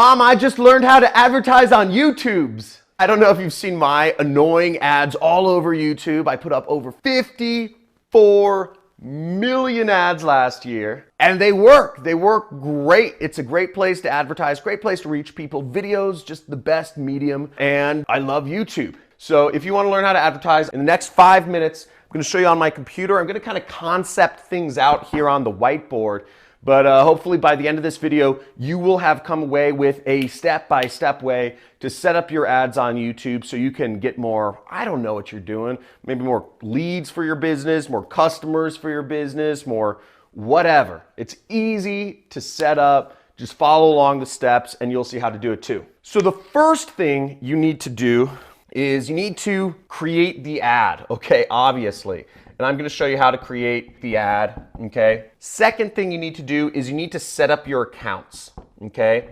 Mom, I just learned how to advertise on YouTubes. I don't know if you've seen my annoying ads all over YouTube. I put up over 54 million ads last year, and they work. They work great. It's a great place to advertise, great place to reach people. Videos, just the best medium, and I love YouTube. So if you want to learn how to advertise, in the next 5 minutes, I'm going to show you on my computer. I'm going to kind of concept things out here on the whiteboard. But hopefully by the end of this video, you will have come away with a step-by-step way to set up your ads on YouTube so you can get more, I don't know what you're doing, maybe more leads for your business, more customers for your business, more whatever. It's easy to set up. Just follow along the steps and you'll see how to do it too. So the first thing you need to do is you need to create the ad, okay, obviously. And I'm gonna show you how to create the ad, okay? Second thing you need to do is you need to set up your accounts, okay?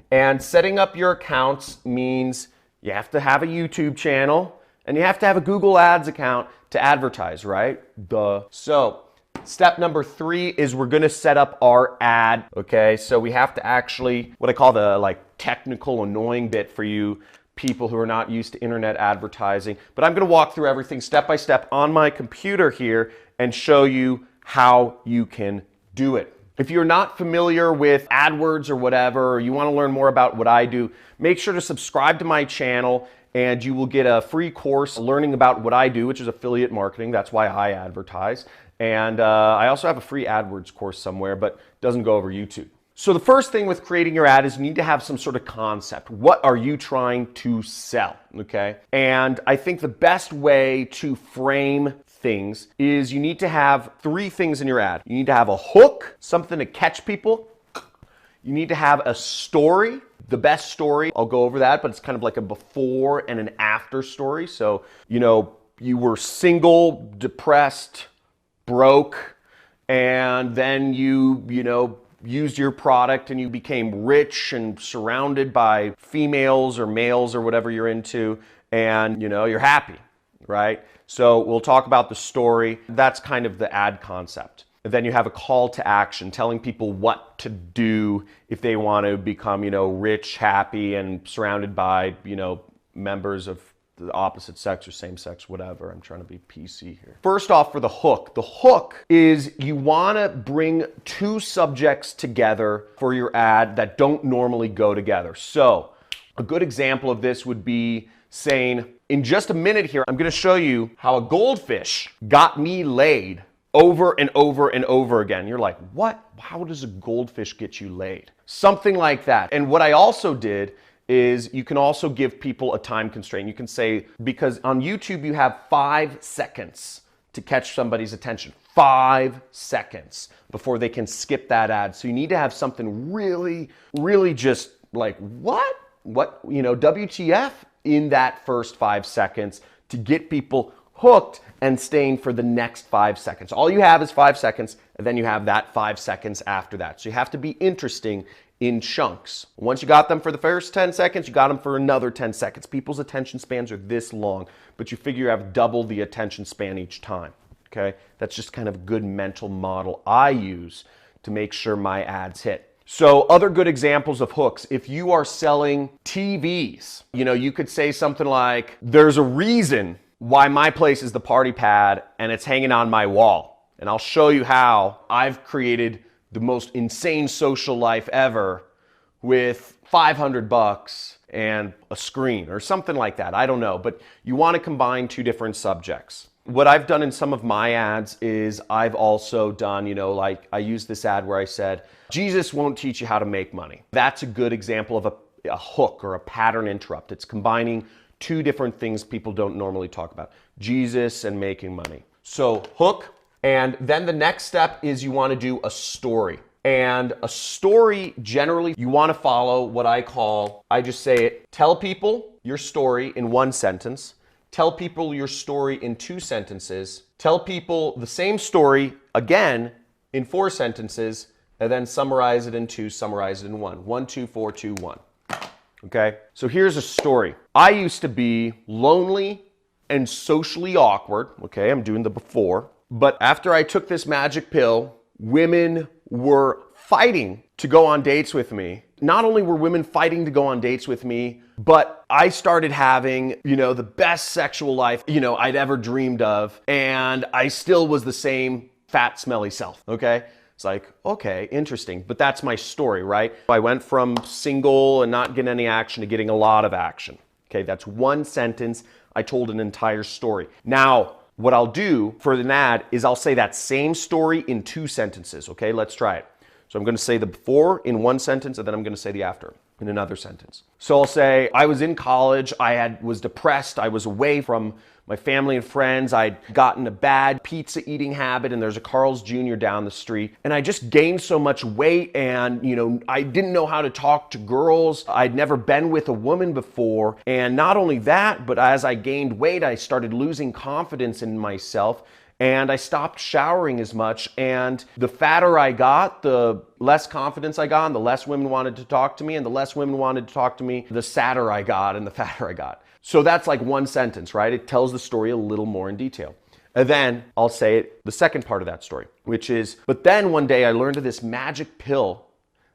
And setting up your accounts means you have to have a YouTube channel and you have to have a Google Ads account to advertise, right? Duh. So step number 3 is we're gonna set up our ad, okay? So we have to actually, what I call the technical annoying bit for you people who are not used to internet advertising. But I'm going to walk through everything step by step on my computer here and show you how you can do it. If you're not familiar with AdWords or whatever, or you want to learn more about what I do, make sure to subscribe to my channel and you will get a free course learning about what I do, which is affiliate marketing. That's why I advertise. And I also have a free AdWords course somewhere, but it doesn't go over YouTube. So the first thing with creating your ad is you need to have some sort of concept. What are you trying to sell, okay? And I think the best way to frame things is you need to have 3 things in your ad. You need to have a hook, something to catch people. You need to have a story, the best story. I'll go over that, but it's kind of like a before and an after story. So, you were single, depressed, broke, and then you used your product and you became rich and surrounded by females or males or whatever you're into, and you're happy, right? So we'll talk about the story. That's kind of the ad concept. And then you have a call to action, telling people what to do if they want to become, rich, happy, and surrounded by, members of the opposite sex or same sex, whatever. I'm trying to be PC here. First off, for the hook. The hook is you want to bring 2 subjects together for your ad that don't normally go together. So a good example of this would be saying, in just a minute here, I'm going to show you how a goldfish got me laid over and over and over again. You're like, what? How does a goldfish get you laid? Something like that. And what I also did is you can also give people a time constraint. You can say, because on YouTube you have 5 seconds to catch somebody's attention. 5 seconds before they can skip that ad. So you need to have something really, really just like, what? WTF in that first 5 seconds to get people hooked and staying for the next 5 seconds. All you have is 5 seconds, and then you have that 5 seconds after that. So you have to be interesting in chunks. Once you got them for the first 10 seconds, you got them for another 10 seconds. People's attention spans are this long, but you figure you have double the attention span each time, okay? That's just kind of a good mental model I use to make sure my ads hit. So other good examples of hooks, if you are selling TVs, you could say something like, there's a reason why my place is the party pad and it's hanging on my wall. And I'll show you how I've created the most insane social life ever with $500 and a screen or something like that. I don't know, but you want to combine 2 different subjects. What I've done in some of my ads is I've also done, I used this ad where I said, Jesus won't teach you how to make money. That's a good example of a hook or a pattern interrupt. It's combining 2 different things people don't normally talk about, Jesus and making money. So hook. And then the next step is you want to do a story. And a story, generally, you want to follow what I just say it, tell people your story in 1 sentence, tell people your story in 2 sentences, tell people the same story again in 4 sentences, and then summarize it in 2, summarize it in 1. 1, 2, 4, 2, 1. Okay? So here's a story. I used to be lonely and socially awkward. Okay, I'm doing the before. But after I took this magic pill, women were fighting to go on dates with me not only were women fighting to go on dates with me, but I started having, the best sexual life, I'd ever dreamed of. And I still was the same fat, smelly self, okay? It's like, okay, interesting. But that's my story, right? I went from single and not getting any action to getting a lot of action. Okay, that's one sentence. I told an entire story. Now, what I'll do for an ad is I'll say that same story in 2 sentences. Okay, let's try it. So I'm going to say the before in 1 sentence, and then I'm going to say the after in another sentence. So I'll say, I was in college, was depressed, I was away from my family and friends, I'd gotten a bad pizza eating habit, and there's a Carl's Jr. down the street, and I just gained so much weight, and I didn't know how to talk to girls. I'd never been with a woman before, and not only that, but as I gained weight, I started losing confidence in myself, and I stopped showering as much, and the fatter I got, the less confidence I got, and the less women wanted to talk to me, and the less women wanted to talk to me, the sadder I got and the fatter I got. So that's like 1 sentence, right? It tells the story a little more in detail. And then I'll say the second part of that story, which is, but then one day I learned of this magic pill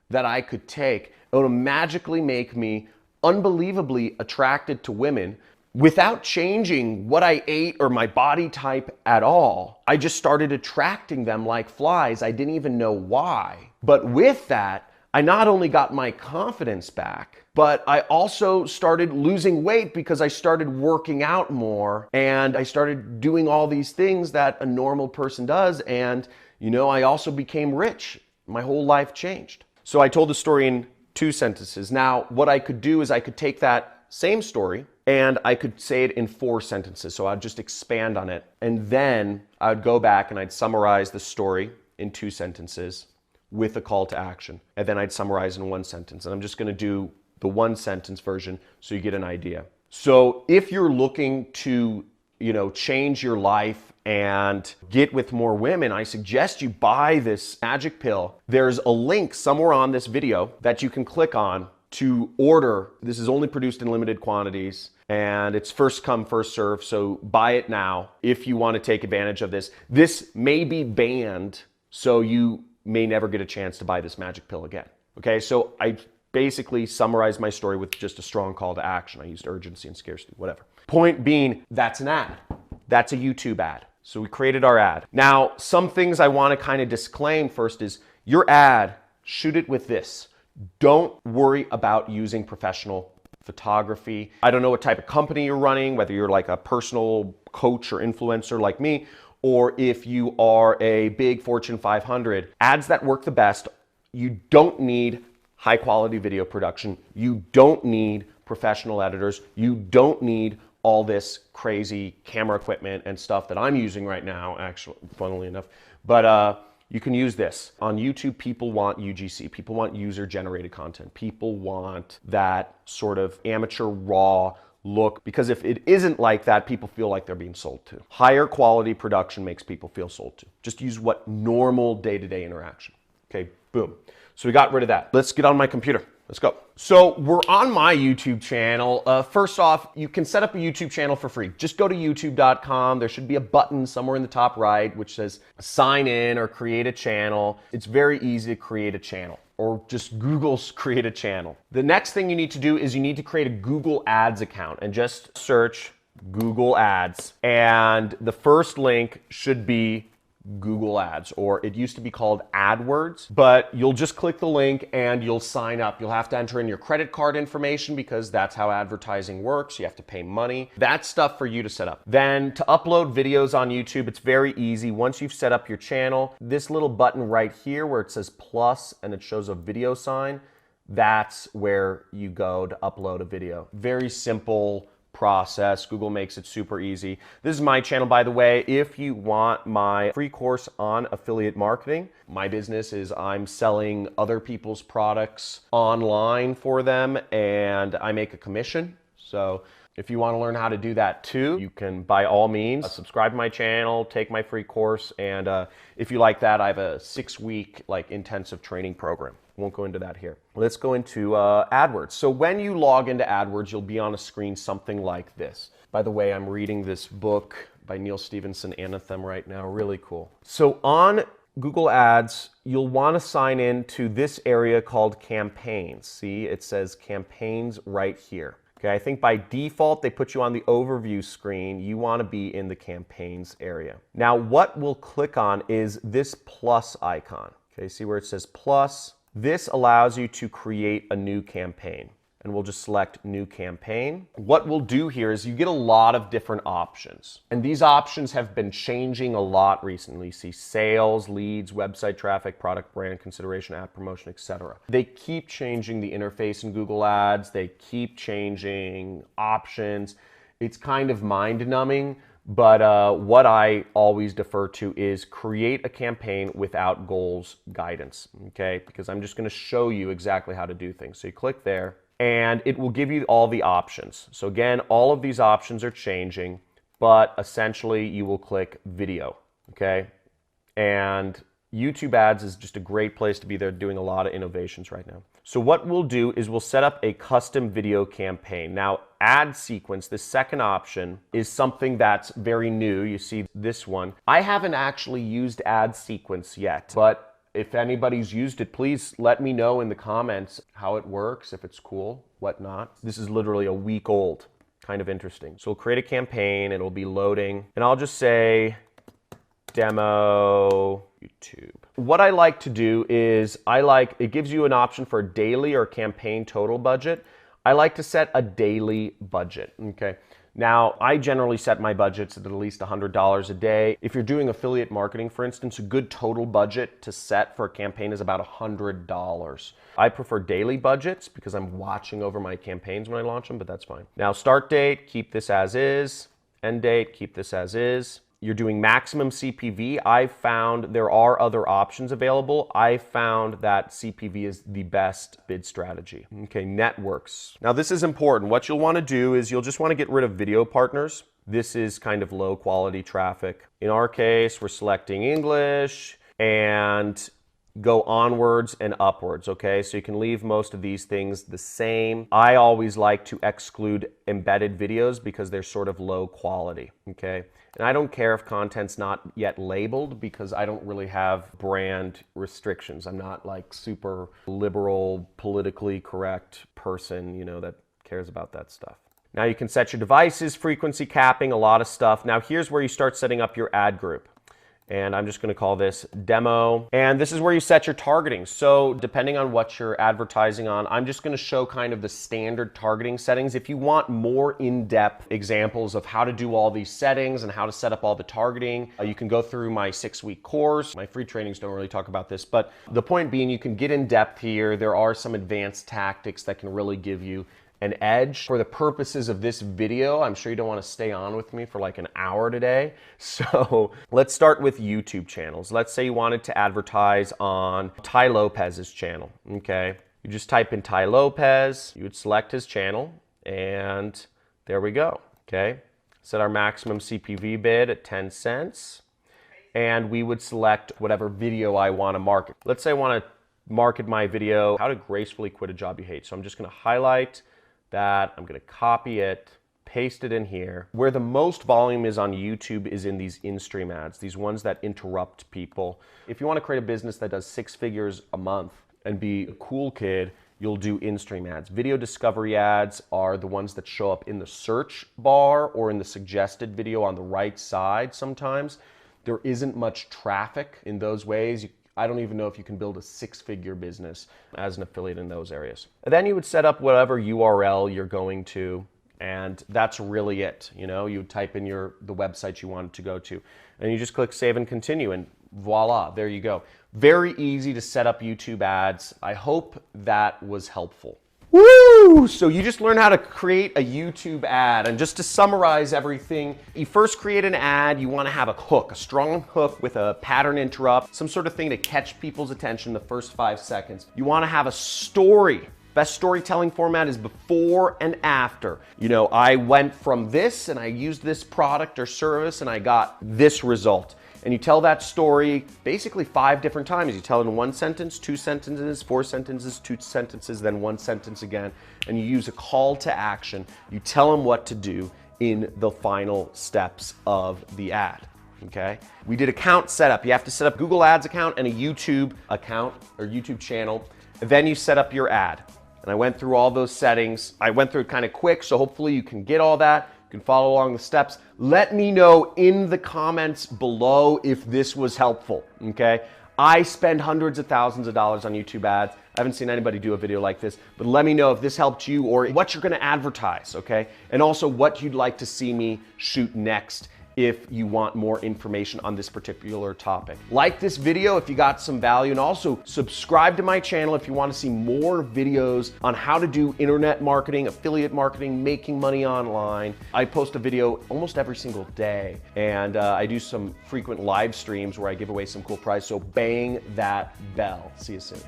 that I could take. It would magically make me unbelievably attracted to women without changing what I ate or my body type at all. I just started attracting them like flies. I didn't even know why. But with that, I not only got my confidence back, but I also started losing weight because I started working out more and I started doing all these things that a normal person does. And, I also became rich. My whole life changed. So I told the story in 2 sentences. Now, what I could do is I could take that same story and I could say it in 4 sentences. So I'd just expand on it. And then I'd go back and I'd summarize the story in 2 sentences with a call to action. And then I'd summarize in 1 sentence. And I'm just going to do the 1 sentence version so you get an idea. So if you're looking to, change your life and get with more women, I suggest you buy this magic pill. There's a link somewhere on this video that you can click on to order. This is only produced in limited quantities and it's first come, first serve. So buy it now if you want to take advantage of this. This may be banned, so you may never get a chance to buy this magic pill again. Okay, so I basically summarized my story with just a strong call to action. I used urgency and scarcity, whatever. Point being, that's an ad. That's a YouTube ad. So we created our ad. Now, some things I want to kind of disclaim first is your ad, shoot it with this. Don't worry about using professional photography. I don't know what type of company you're running, whether you're like a personal coach or influencer like me, or if you are a big Fortune 500. Ads that work the best, you don't need high quality video production. You don't need professional editors. You don't need all this crazy camera equipment and stuff that I'm using right now, actually, funnily enough. But you can use this. On YouTube, people want UGC. People want user-generated content. People want that sort of amateur, raw look, because if it isn't like that, people feel like they're being sold to. Higher quality production makes people feel sold to. Just use what normal day-to-day interaction. Okay, boom. So we got rid of that. Let's get on my computer. Let's go. So we're on my YouTube channel. First off, you can set up a YouTube channel for free. Just go to youtube.com. There should be a button somewhere in the top right which says sign in or create a channel. It's very easy to create a channel, or just Google's create a channel. The next thing you need to do is you need to create a Google Ads account and just search Google Ads. And the first link should be Google Ads, or it used to be called AdWords, but you'll just click the link and you'll sign up. You'll have to enter in your credit card information because that's how advertising works. You have to pay money. That's stuff for you to set up. Then to upload videos on YouTube, it's very easy. Once you've set up your channel, this little button right here where it says plus and it shows a video sign, that's where you go to upload a video. Very simple process. Google makes it super easy. This is my channel, by the way. If you want my free course on affiliate marketing, my business is I'm selling other people's products online for them and I make a commission. So if you want to learn how to do that too, you can by all means subscribe to my channel, take my free course, and if you like that, I have a 6-week intensive training program. Won't go into that here. Let's go into AdWords. So when you log into AdWords, you'll be on a screen something like this. By the way, I'm reading this book by Neal Stephenson, Anthem, right now. Really cool. So on Google Ads, you'll want to sign in to this area called Campaigns. See, it says Campaigns right here. Okay, I think by default they put you on the overview screen. You want to be in the Campaigns area. Now, what we'll click on is this plus icon. Okay, see where it says plus? This allows you to create a new campaign. And we'll just select new campaign. What we'll do here is you get a lot of different options. And these options have been changing a lot recently. See sales, leads, website traffic, product brand consideration, ad promotion, etc. They keep changing the interface in Google Ads. They keep changing options. It's kind of mind-numbing, but what I always defer to is create a campaign without goals guidance, okay? Because I'm just gonna show you exactly how to do things. So you click there, and it will give you all the options. So again, all of these options are changing, but essentially you will click video, okay? And YouTube Ads is just a great place to be. They're doing a lot of innovations right now. So what we'll do is we'll set up a custom video campaign. Now, ad sequence, the second option, is something that's very new. You see this one. I haven't actually used ad sequence yet, but if anybody's used it, please let me know in the comments how it works, if it's cool, whatnot. This is literally a week old, kind of interesting. So we'll create a campaign, it'll be loading, and I'll just say demo YouTube. What I like to do is it gives you an option for a daily or campaign total budget. I like to set a daily budget, okay? Now, I generally set my budgets at least $100 a day. If you're doing affiliate marketing, for instance, a good total budget to set for a campaign is about $100. I prefer daily budgets because I'm watching over my campaigns when I launch them, but that's fine. Now, start date, keep this as is. End date, keep this as is. You're doing maximum CPV. I found there are other options available. I found that CPV is the best bid strategy. Okay, networks. Now this is important. What you'll want to do is you'll just want to get rid of video partners. This is kind of low quality traffic. In our case, we're selecting English and go onwards and upwards, okay? So you can leave most of these things the same. I always like to exclude embedded videos because they're sort of low quality, okay? And I don't care if content's not yet labeled because I don't really have brand restrictions. I'm not like super liberal, politically correct person, you know, that cares about that stuff. Now you can set your devices, frequency capping, a lot of stuff. Now here's where you start setting up your ad group. And I'm just going to call this demo. And this is where you set your targeting. So depending on what you're advertising on, I'm just going to show kind of the standard targeting settings. If you want more in-depth examples of how to do all these settings and how to set up all the targeting, you can go through my 6-week course. My free trainings don't really talk about this, but the point being you can get in depth here. There are some advanced tactics that can really give you an edge. For the purposes of this video, I'm sure you don't want to stay on with me for like an hour today. So let's start with YouTube channels. Let's say you wanted to advertise on Tai Lopez's channel, okay? You just type in Tai Lopez, you would select his channel, and there we go, okay? Set our maximum CPV bid at 10 cents, and we would select whatever video I want to market. Let's say I want to market my video, how to gracefully quit a job you hate. So I'm just going to highlight that, I'm going to copy it, paste it in here. Where the most volume is on YouTube is in these in-stream ads, these ones that interrupt people. If you want to create a business that does 6 figures a month and be a cool kid, you'll do in-stream ads. Video discovery ads are the ones that show up in the search bar or in the suggested video on the right side sometimes. There isn't much traffic in those ways. I don't even know if you can build a 6-figure business as an affiliate in those areas. And then you would set up whatever URL you're going to, and that's really it. You know, you would type in the website you wanted to go to, and you just click save and continue, and voila, there you go. Very easy to set up YouTube ads. I hope that was helpful. Woo! So you just learned how to create a YouTube ad. And just to summarize everything, you first create an ad, you want to have a hook, a strong hook with a pattern interrupt, some sort of thing to catch people's attention the first 5 seconds. You want to have a story. Best storytelling format is before and after. You know, I went from this and I used this product or service and I got this result. And you tell that story basically 5 different times. You tell it in 1 sentence, 2 sentences, 4 sentences, 2 sentences, then 1 sentence again. And you use a call to action. You tell them what to do in the final steps of the ad. okay? We did account setup. You have to set up Google Ads account and a YouTube account or YouTube channel. And then you set up your ad. And I went through all those settings. I went through it kind of quick, so hopefully you can get all that. You can follow along the steps. Let me know in the comments below if this was helpful, okay? I spend hundreds of thousands of dollars on YouTube ads. I haven't seen anybody do a video like this, but let me know if this helped you or what you're gonna advertise, okay? And also what you'd like to see me shoot next if you want more information on this particular topic. Like this video if you got some value, and also subscribe to my channel if you want to see more videos on how to do internet marketing, affiliate marketing, making money online. I post a video almost every single day, and I do some frequent live streams where I give away some cool prizes, so bang that bell. See you soon.